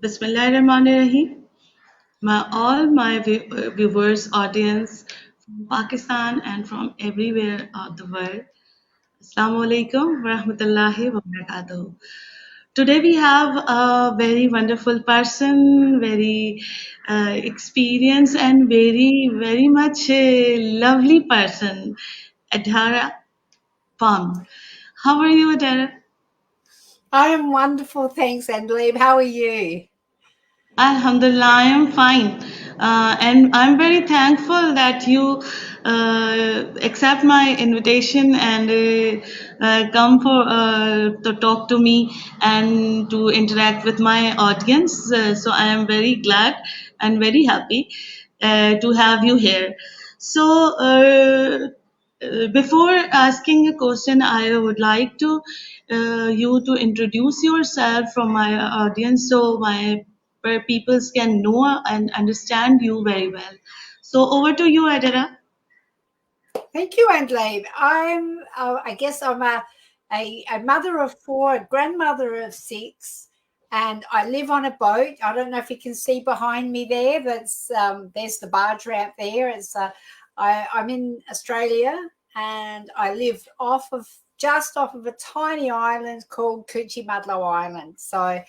Bismillahirrahmanirrahim. All my viewers, audience from Pakistan and from everywhere of the world. Assalamu alaikum wa rahmatullahi wa barakatuh. Today we have a very wonderful person, very experienced and very much lovely person, Adaire. How are you, Adaire? I am wonderful, thanks, Andleeb. How are you? Alhamdulillah, I am fine. And I'm very thankful that you accept my invitation and come for to talk to me and to interact with my audience. So I am very glad and very happy to have you here. So, before asking a question, I would like to you to introduce yourself from my audience so my where people can know and understand you very well. So over to you, Adara. Thank you, Andleeb. I guess I'm a mother of four, a grandmother of six, and I live on a boat. I don't know if you can see behind me there. There's the barge ramp there. I'm in Australia, and I live just off of a tiny island called Coochie Island. So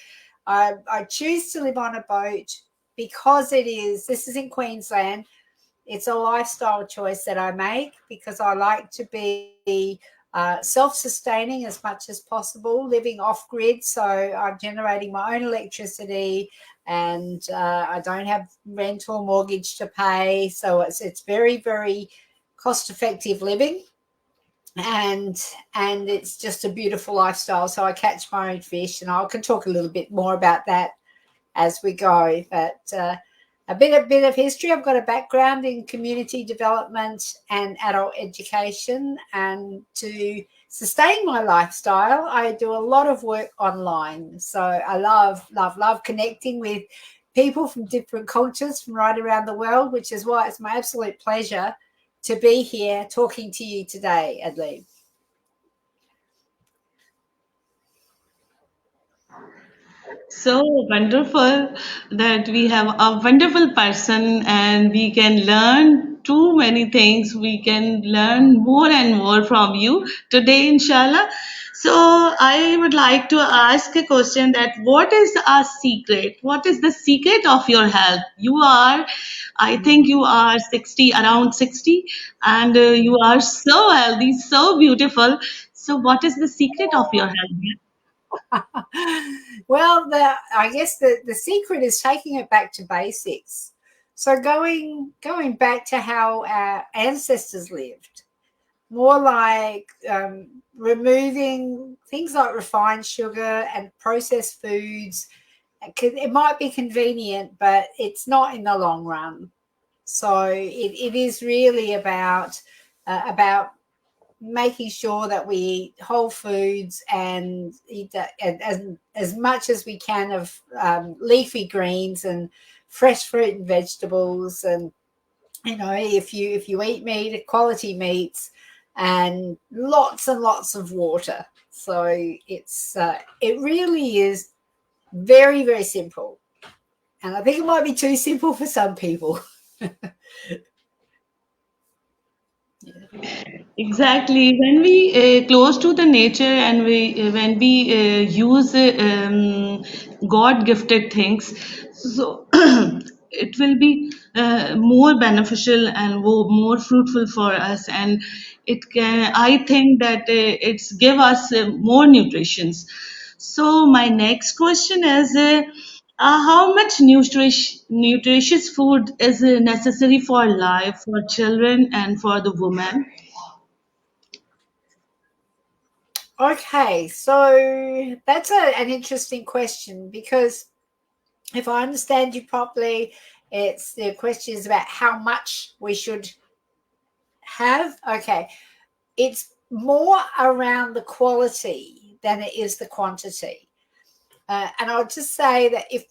I choose to live on a boat because this is in Queensland. It's a lifestyle choice that I make because I like to be self-sustaining as much as possible, living off grid. So I'm generating my own electricity, and I don't have rent or mortgage to pay. So it's very cost-effective living, and it's just a beautiful lifestyle. So I catch my own fish, and I can talk a little bit more about that as we go. But a bit of history. I've got a background in community development and adult education, and to sustain my lifestyle, I do a lot of work online. So I love connecting with people from different cultures from right around the world, which is why it's my absolute pleasure to be here talking to you today, Adleeb. So wonderful that we have a wonderful person and we can learn too many things. We can learn more and more from you today, inshallah. So I would like to ask a question that what is a secret? What is the secret of your health? I think you are 60, around 60, and you are so healthy, so beautiful. So what is the secret of your health? Well, I guess the secret is taking it back to basics. So going back to how our ancestors lived, more like removing things like refined sugar and processed foods. It might be convenient, but it's not in the long run. So it is really about making sure that we eat whole foods and eat as much as we can of leafy greens and fresh fruit and vegetables. And if you eat meat, quality meats, and lots of water. So it really is very simple, and I think it might be too simple for some people. Exactly. When we close to the nature and when we use God-gifted things, so it will be more beneficial and more fruitful for us. And it can, I think that it's give us more nutritions. So my next question is. How much nutritious food is necessary for life, for children, and for the woman? Okay, so that's an interesting question, because if I understand you properly, the question is about how much we should have. Okay, it's more around the quality than it is the quantity. And I'll just say that if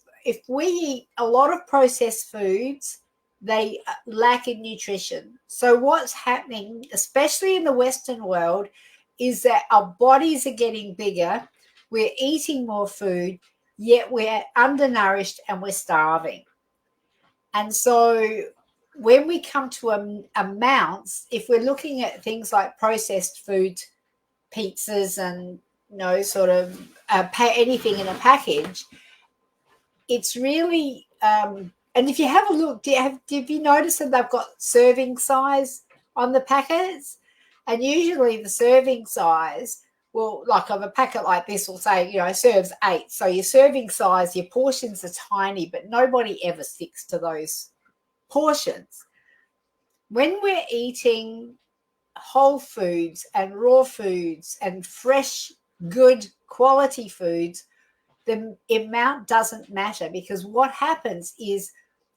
we eat a lot of processed foods, they lack in nutrition. So what's happening, especially in the Western world, is that our bodies are getting bigger. We're eating more food, yet we're undernourished and we're starving. And so when we come to amounts, if we're looking at things like processed food, pizzas, and sort of anything in a package, it's really and if you have a look, have you noticed that they've got serving size on the packets? And usually the serving size will, like of a packet like this, will say, serves 8. So your serving size, your portions are tiny, but nobody ever sticks to those portions. When we're eating whole foods and raw foods and fresh, good quality foods, the amount doesn't matter, because what happens is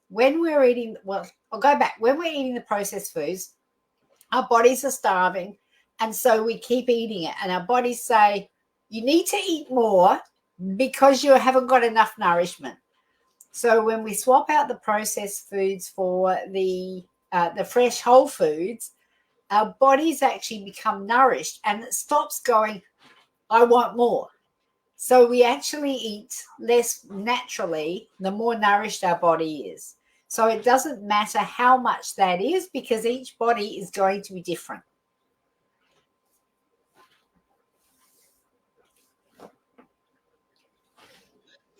when we're eating, well, I'll go back, when we're eating the processed foods, our bodies are starving, and so we keep eating it, and our bodies say, you need to eat more because you haven't got enough nourishment. So when we swap out the processed foods for the fresh whole foods, our bodies actually become nourished, and it stops going, I want more. So we actually eat less naturally the more nourished our body is. So it doesn't matter how much that is, because each body is going to be different.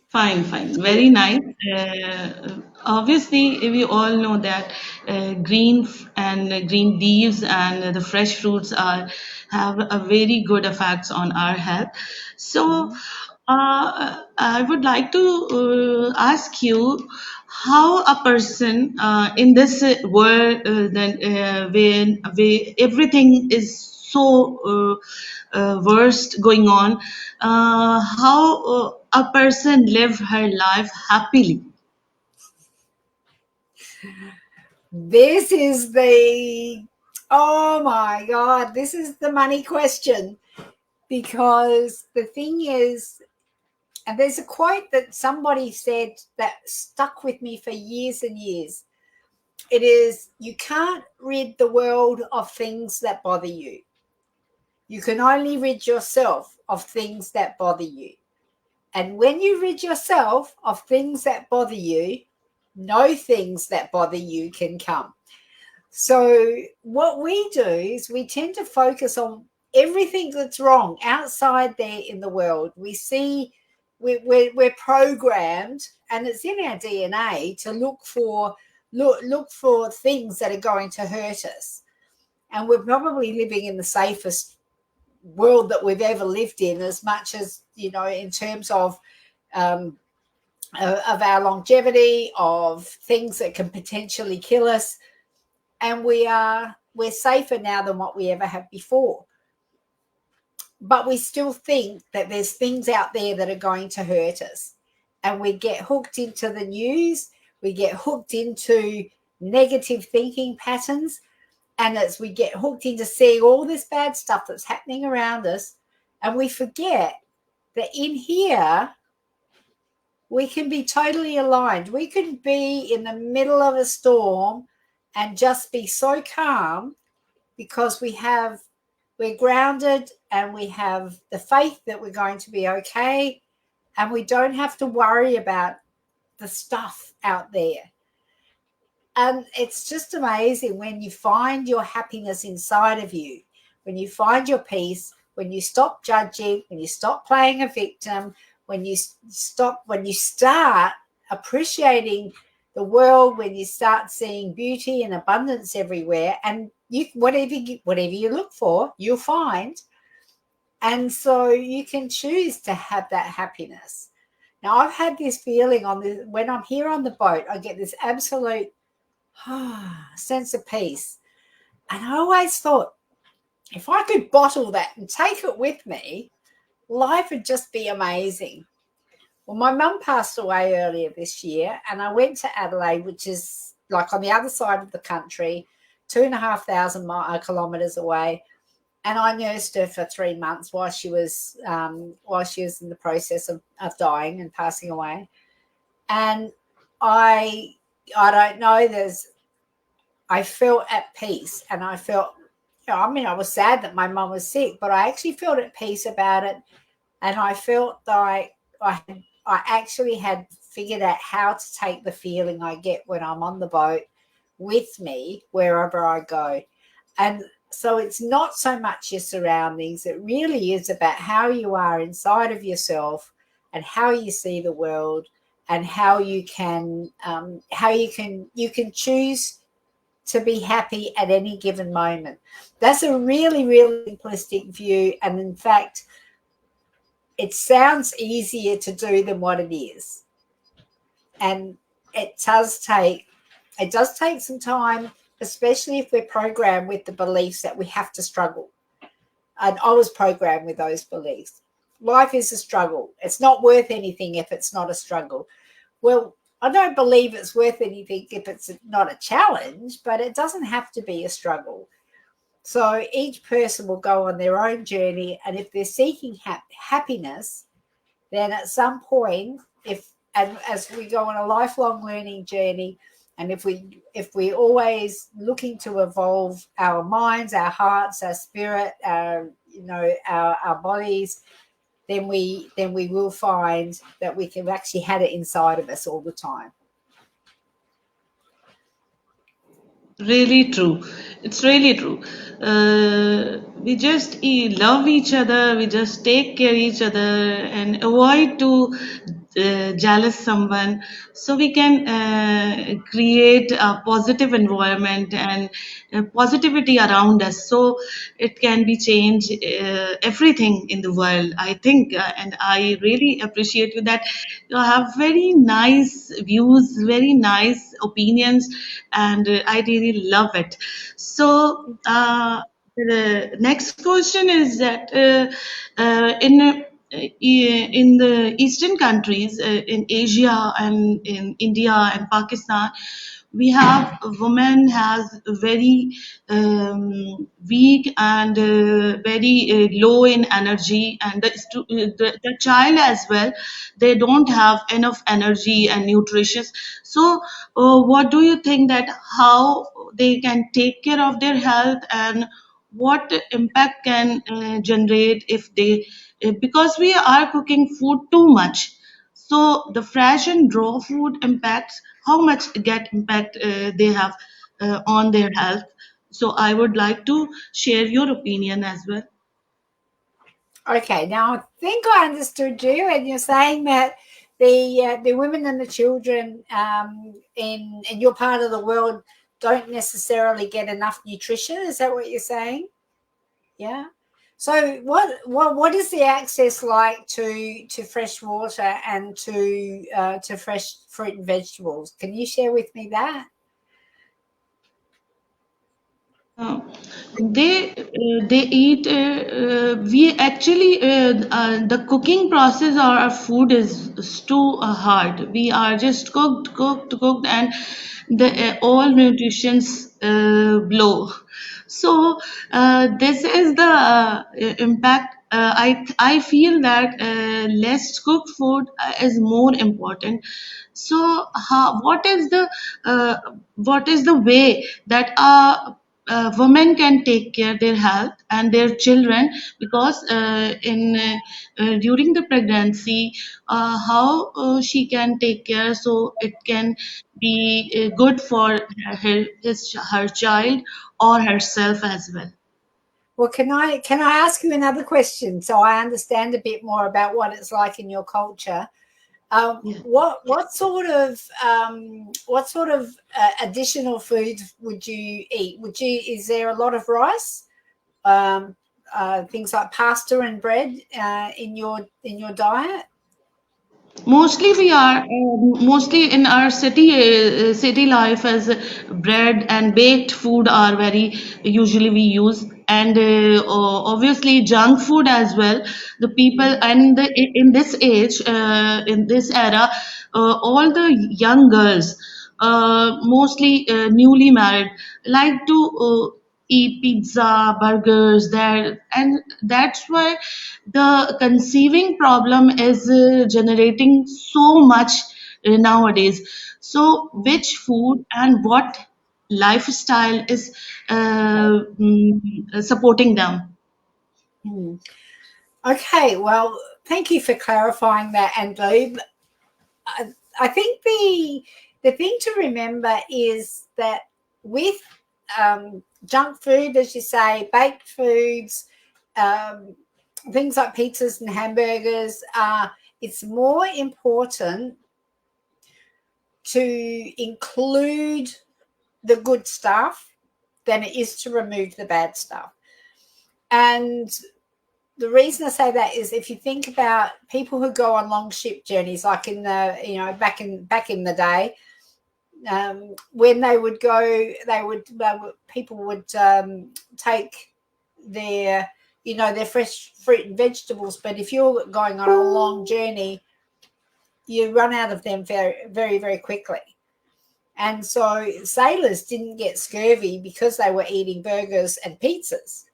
Fine, fine. Very nice. Obviously, we all know that green leaves and the fresh fruits are have a very good effects on our health. So, I would like to ask you how a person in this world when everything is so worst going on, how a person live her life happily. This is oh my God, this is the money question. Because the thing is, and there's a quote that somebody said that stuck with me for years and years. It is, you can't rid the world of things that bother you. You can only rid yourself of things that bother you. And when you rid yourself of things that bother you, no things that bother you can come. So what we do is we tend to focus on everything that's wrong outside there in the world. We see we're programmed, and it's in our DNA to look for things that are going to hurt us. And we're probably living in the safest world that we've ever lived in, as much as, in terms um, of our longevity, of things that can potentially kill us. And we're safer now than what we ever have before. But we still think that there's things out there that are going to hurt us. And we get hooked into the news, we get hooked into negative thinking patterns, and as we get hooked into seeing all this bad stuff that's happening around us, and we forget that in here we can be totally aligned. We can be in the middle of a storm and just be so calm, because we're grounded, and we have the faith that we're going to be okay, and we don't have to worry about the stuff out there. And it's just amazing when you find your happiness inside of you, when you find your peace, when you stop judging, when you stop playing a victim, when you start appreciating the world, when you start seeing beauty and abundance everywhere, and whatever you look for, you'll find. And so you can choose to have that happiness. Now, I've had this feeling when I'm here on the boat, I get this absolute sense of peace. And I always thought, if I could bottle that and take it with me, life would just be amazing. Well, my mum passed away earlier this year, and I went to Adelaide, which is like on the other side of the country, 2,500 kilometres away. And I nursed her for 3 months while she was in the process of dying and passing away. And I don't know, I felt at peace, and I felt, I was sad that my mum was sick, but I actually felt at peace about it. And I felt like I had I actually had figured out how to take the feeling I get when I'm on the boat with me wherever I go. And so it's not so much your surroundings, it really is about how you are inside of yourself and how you see the world, and how you can choose to be happy at any given moment. That's a really, really simplistic view. And in fact, it sounds easier to do than what it is. And it does take some time, especially if we're programmed with the beliefs that we have to struggle. And I was programmed with those beliefs. Life is a struggle. It's not worth anything if it's not a struggle. Well, I don't believe it's worth anything if it's not a challenge, but it doesn't have to be a struggle. So each person will go on their own journey, and if they're seeking happiness, then at some point, if and as we go on a lifelong learning journey, and if we always looking to evolve our minds, our hearts, our spirit, our bodies, then we will find that we can actually have it inside of us all the time. Really true. It's really true. We just love each other. We just take care each other and avoid to jealous someone. So we can create a positive environment and positivity around us. So it can be change everything in the world. I think, and I really appreciate you that you have very nice views, very nice opinions, and I really love it. So, the next question is that in the Eastern countries, in Asia and in India and Pakistan, we have a woman has very weak and very low in energy, and the child as well, they don't have enough energy and nutritious. So what do you think that how they can take care of their health, and what impact can generate if they because we are cooking food too much, so the fresh and raw food impacts how much get impact they have on their health. So I would like to share your opinion as well. Okay, now I think I understood you, and you're saying that the women and the children in your part of the world don't necessarily get enough nutrition. Is that what you're saying? Yeah. So what is the access like to fresh water and to fresh fruit and vegetables? Can you share with me that? Uh, they eat. We actually the cooking process or our food is too hard. We are just cooked, and the all nutritions blow. So this is the impact. I feel that less cooked food is more important. So uh, what is the way that women can take care their health and their children, because in during the pregnancy, how she can take care so it can be good for her child or herself as well. Well, can I ask you another question so I understand a bit more about what it's like in your culture? Yeah. What sort of additional food would you eat? Is there a lot of rice, um, things like pasta and bread in your diet? Mostly we are mostly in our city life as bread and baked food are very usually we use, and obviously junk food as well. The people and in this age, in this era, all the young girls, mostly newly married, like to eat pizza, burgers, there, and that's why the conceiving problem is generating so much nowadays. So, which food and what lifestyle is supporting them? Hmm. Okay, well, thank you for clarifying that, Andrew. I think the thing to remember is that with junk food, as you say, baked foods, um, things like pizzas and hamburgers, it's more important to include the good stuff than it is to remove the bad stuff. And the reason I say that is if you think about people who go on long ship journeys, like in the back in the day, when they would go, people would take their their fresh fruit and vegetables. But if you're going on a long journey, you run out of them very, very, very quickly. And so sailors didn't get scurvy because they were eating burgers and pizzas.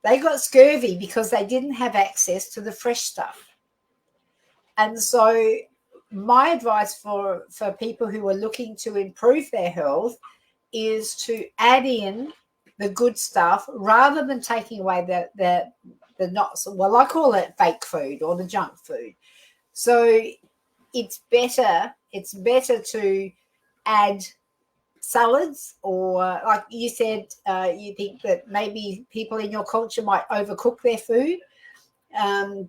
They got scurvy because they didn't have access to the fresh stuff. And so my advice for people who are looking to improve their health is to add in the good stuff rather than taking away the not so, well, I call it fake food or the junk food. So it's better to add salads, or like you said, you think that maybe people in your culture might overcook their food. Um,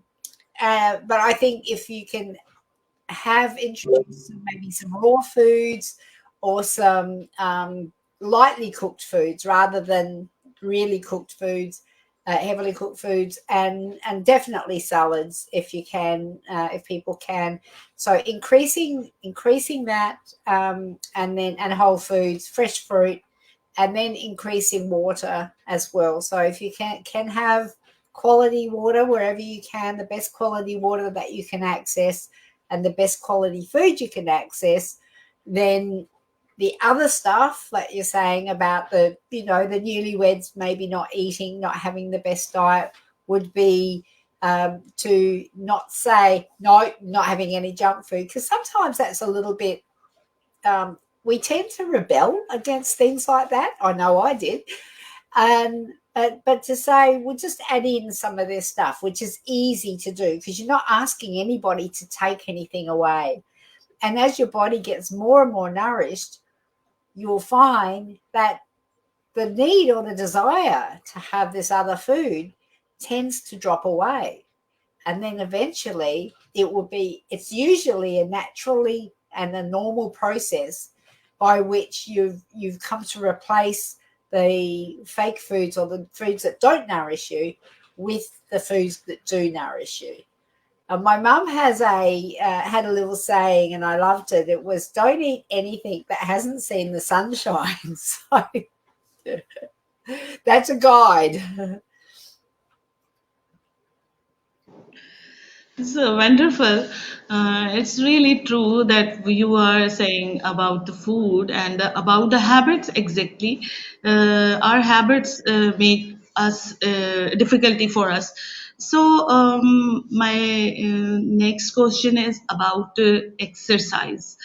but I think if you can have introduced maybe some raw foods or some lightly cooked foods rather than really cooked foods, heavily cooked foods, and definitely salads if you can, if people can. So increasing that, and whole foods, fresh fruit, and then increasing water as well. So if you can have quality water wherever you can, the best quality water that you can access, and the best quality food you can access, then the other stuff that you're saying about the newlyweds maybe not eating, not having the best diet, would be to not say no, not having any junk food, because sometimes that's a little bit, we tend to rebel against things like that. I know I did. But to say we'll just add in some of this stuff, which is easy to do because you're not asking anybody to take anything away. And as your body gets more and more nourished, you'll find that the need or the desire to have this other food tends to drop away. And then eventually it's usually a naturally and a normal process by which you've come to replace the fake foods or the foods that don't nourish you with the foods that do nourish you. And my mum has had a little saying, and I loved it. It was, "Don't eat anything that hasn't seen the sunshine." So that's a guide. So wonderful. It's really true that you are saying about the food and about the habits exactly. Our habits make us difficulty for us. So my next question is about exercise.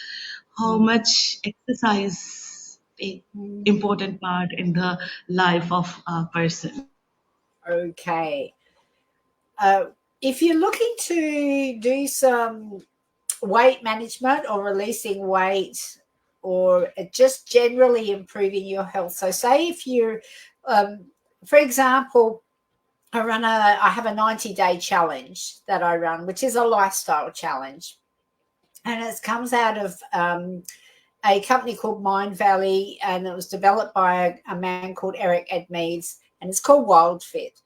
How much exercise a important part in the life of a person? Okay. Uh, if you're looking to do some weight management or releasing weight, or just generally improving your health. So, say if you're, for example, I have a 90-day challenge that I run, which is a lifestyle challenge, and it comes out of a company called Mind Valley, and it was developed by a man called Eric Edmeades, and it's called WildFit.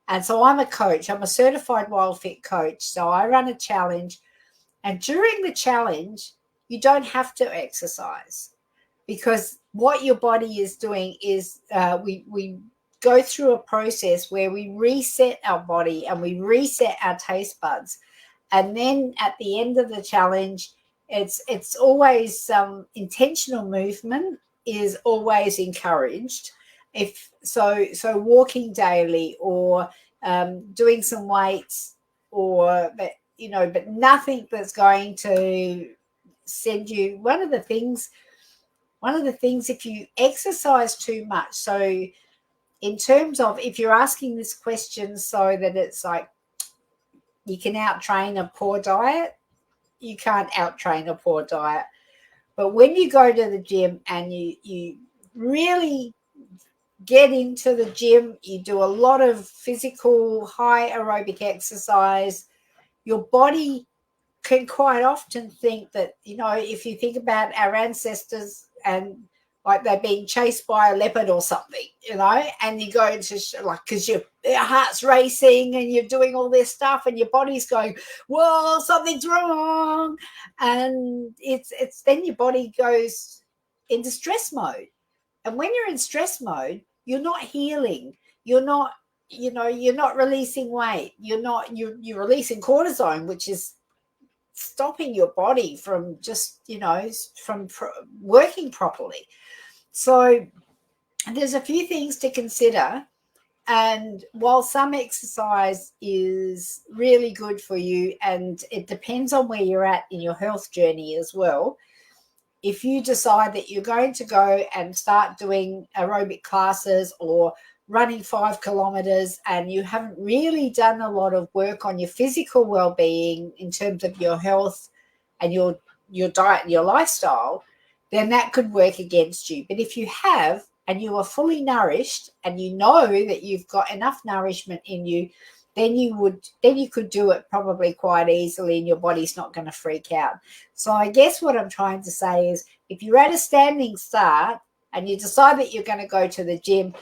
And so I'm a coach. I'm a certified WildFit coach. So I run a challenge, and during the challenge, you don't have to exercise, because what your body is doing is we go through a process where we reset our body and we reset our taste buds, and then at the end of the challenge, it's always intentional movement is always encouraged. If so walking daily, or doing some weights, or but nothing that's going to send you. One of the things, if you exercise too much, so in terms of, if you're asking this question so that it's like you can out train a poor diet. You can't out train a poor diet. But when you go to the gym and you really get into the gym, you do a lot of physical high aerobic exercise, your body can quite often think that, if you think about our ancestors and like they're being chased by a leopard or something, and you go into like, because your heart's racing and you're doing all this stuff and your body's going, well, something's wrong. And it's then your body goes into stress mode. And when you're in stress mode, you're not healing. You're not releasing weight. You're releasing cortisone, which is stopping your body from just from working properly. So there's a few things to consider. And while some exercise is really good for you, and it depends on where you're at in your health journey as well, if you decide that you're going to go and start doing aerobic classes or running 5 kilometers and you haven't really done a lot of work on your physical well-being in terms of your health and your diet and your lifestyle, then that could work against you. But if you have, and you are fully nourished and you know that you've got enough nourishment in you, then you could do it probably quite easily and your body's not going to freak out. So I guess what I'm trying to say is, if you're at a standing start and you decide that you're going to go to the gym,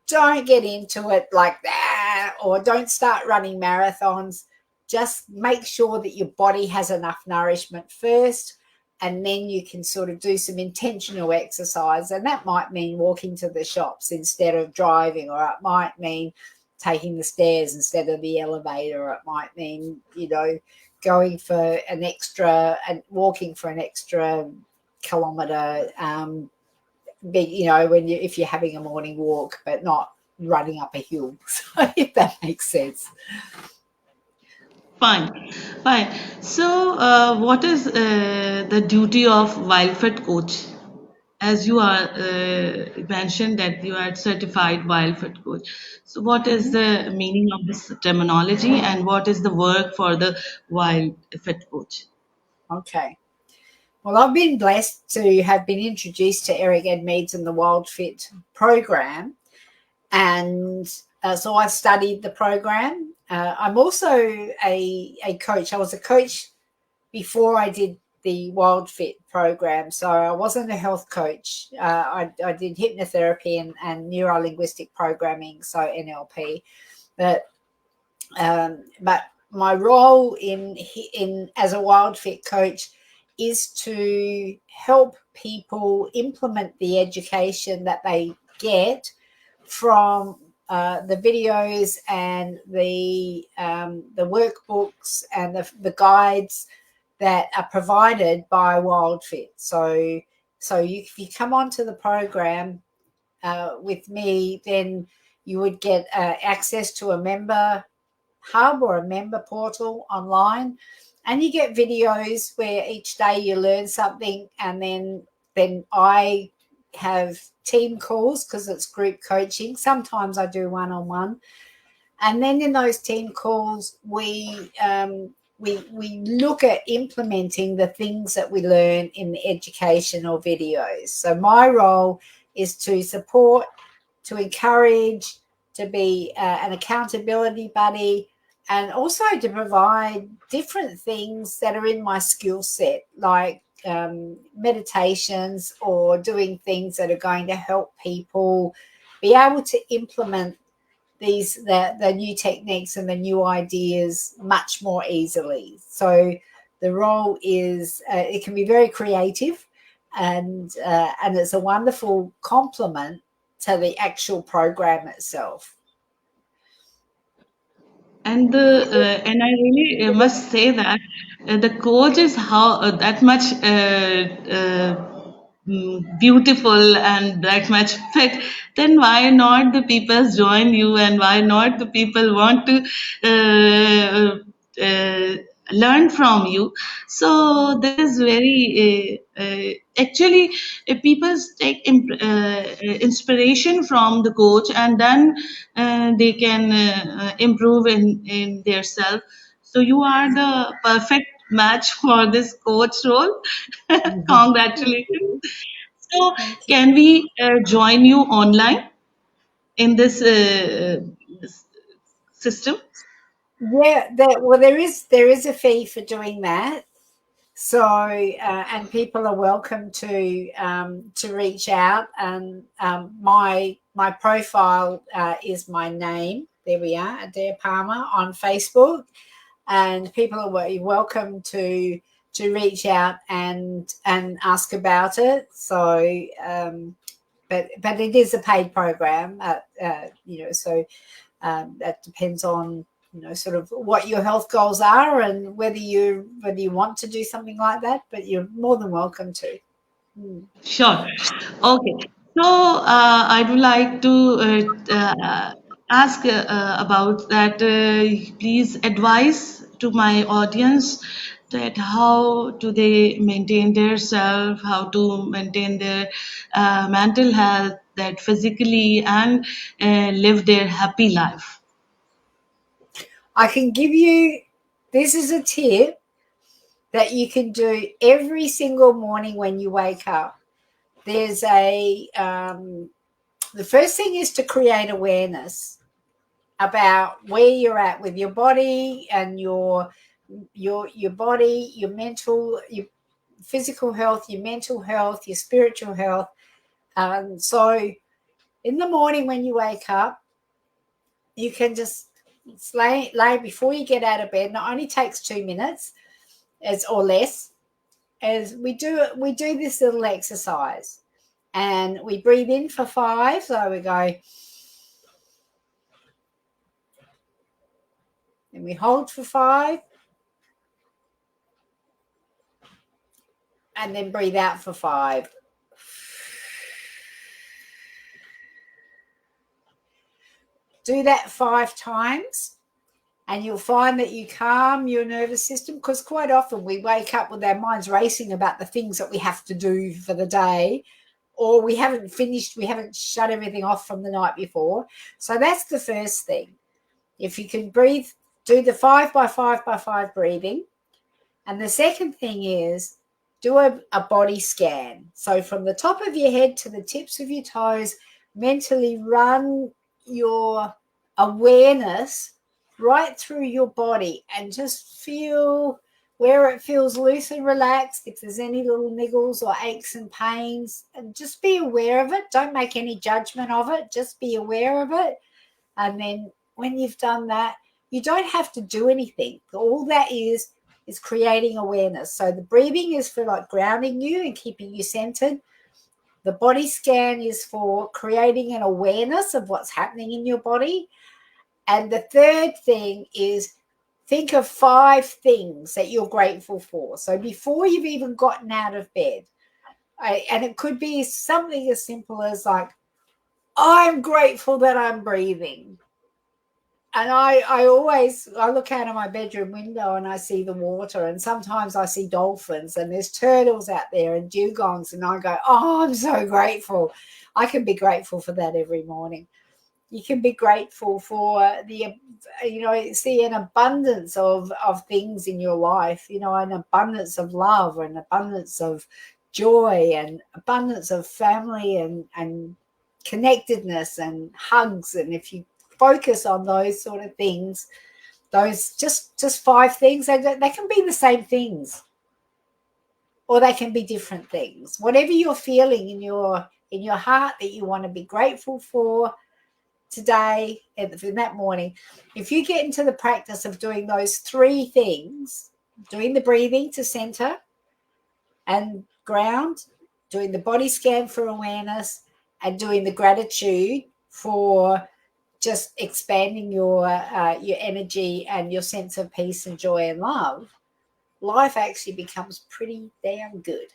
don't get into it like that, or don't start running marathons. Just make sure that your body has enough nourishment first, and then you can sort of do some intentional exercise. And that might mean walking to the shops instead of driving, or it might mean taking the stairs instead of the elevator, or it might mean, going for an extra and walking for an extra kilometre, if you're having a morning walk, but not running up a hill. So if that makes sense. Fine, fine. So, what is the duty of WildFit coach? As you are mentioned that you are certified WildFit coach. So, what is Mm-hmm. the meaning of this terminology, and what is the work for the WildFit coach? Okay. Well, I've been blessed to have been introduced to Eric Edmeades and the WildFit program. And so I've studied the program. I'm also a coach. I was a coach before I did the WildFit program. So I wasn't a health coach. I did hypnotherapy and neuro-linguistic programming, so NLP. But my role in as a WildFit coach is to help people implement the education that they get from the videos and the workbooks and the guides that are provided by WildFit. So if you come onto the program with me, then you would get access to a member hub or a member portal online, and you get videos where each day you learn something, and then I have team calls because it's group coaching. Sometimes I do one-on-one, and then in those team calls we look at implementing the things that we learn in the educational videos. So my role is to support, to encourage, to be an accountability buddy, and also to provide different things that are in my skill set, like meditations or doing things that are going to help people be able to implement the new techniques and the new ideas much more easily. So the role is it can be very creative, and it's a wonderful complement to the actual program itself. And I really must say that the coach is how that much beautiful and that much fit. Then why not the people join you, and why not the people want to learn from you? So this is very actually people take inspiration from the coach, and then they can improve in their self. So you are the perfect match for this coach role. Congratulations. So Thank you. can we join you online in this system? Yeah, well, there is a fee for doing that. So, and people are welcome to reach out. And my profile is my name. There we are, Adaire Palmer on Facebook, and people are welcome to reach out and ask about it. So, but it is a paid program. So that depends on sort of what your health goals are and whether you want to do something like that, but you're more than welcome to. Sure. Okay. So I would like to ask about that. Please advise to my audience that how do they maintain their self, how to maintain their mental health, that physically and live their happy life. I can give you, this is a tip that you can do every single morning when you wake up. There's the first thing is to create awareness about where you're at with your body and your body, your mental, your physical health, your mental health, your spiritual health. So in the morning when you wake up, you can just lay before you get out of bed. And it only takes 2 minutes or less. As we do this little exercise, and we breathe in for 5. So we go, and we hold for 5, and then breathe out for 5. Do that 5 times, and you'll find that you calm your nervous system, because quite often we wake up with our minds racing about the things that we have to do for the day, or we haven't shut everything off from the night before. So that's the first thing. If you can breathe, do the 5 by 5 by 5 breathing. And the second thing is do a body scan. So from the top of your head to the tips of your toes, mentally run your awareness right through your body and just feel where it feels loose and relaxed. If there's any little niggles or aches and pains, and just be aware of it. Don't make any judgment of it. Just be aware of it. And then when you've done that, you don't have to do anything. All that is creating awareness. So the breathing is for like grounding you and keeping you centered. The body scan is for creating an awareness of what's happening in your body. And the third thing is think of 5 things that you're grateful for. So before you've even gotten out of bed, and it could be something as simple as like, I'm grateful that I'm breathing. And I look out of my bedroom window and I see the water, and sometimes I see dolphins and there's turtles out there and dugongs, and I go, oh, I'm so grateful. I can be grateful for that every morning. You can be grateful for see an abundance of things in your life, an abundance of love and abundance of joy and abundance of family and connectedness and hugs. And if you focus on those sort of things, those just 5 things, they can be the same things, or they can be different things. Whatever you're feeling in your heart that you want to be grateful for today, in that morning, if you get into the practice of doing those 3 things, doing the breathing to center and ground, doing the body scan for awareness, and doing the gratitude for just expanding your energy and your sense of peace and joy and love, life actually becomes pretty damn good.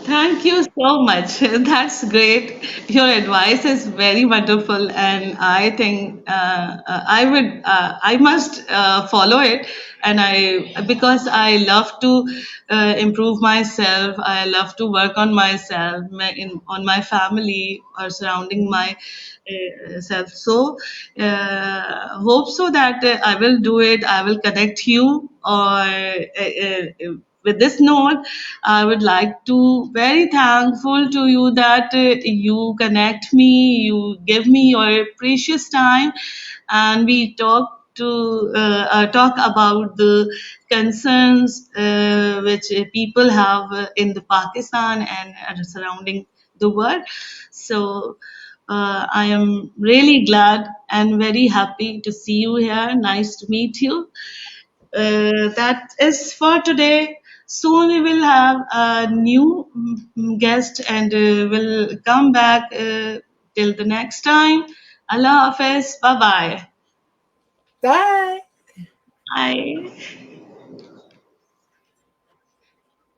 Thank you so much. That's great. Your advice is very wonderful, and I think I must follow it. And because I love to improve myself, I love to work on myself, on my family, or surrounding my self. So, hope so that I will do it. I will connect you, or with this note, I would like to very thankful to you that you connect me, you give me your precious time, and we talk about the concerns which people have in the Pakistan and surrounding the world. So I am really glad and very happy to see you here. Nice to meet you. That is for today. Soon we will have a new guest and will come back till the next time. Allah Hafiz. Bye bye. Bye. Bye.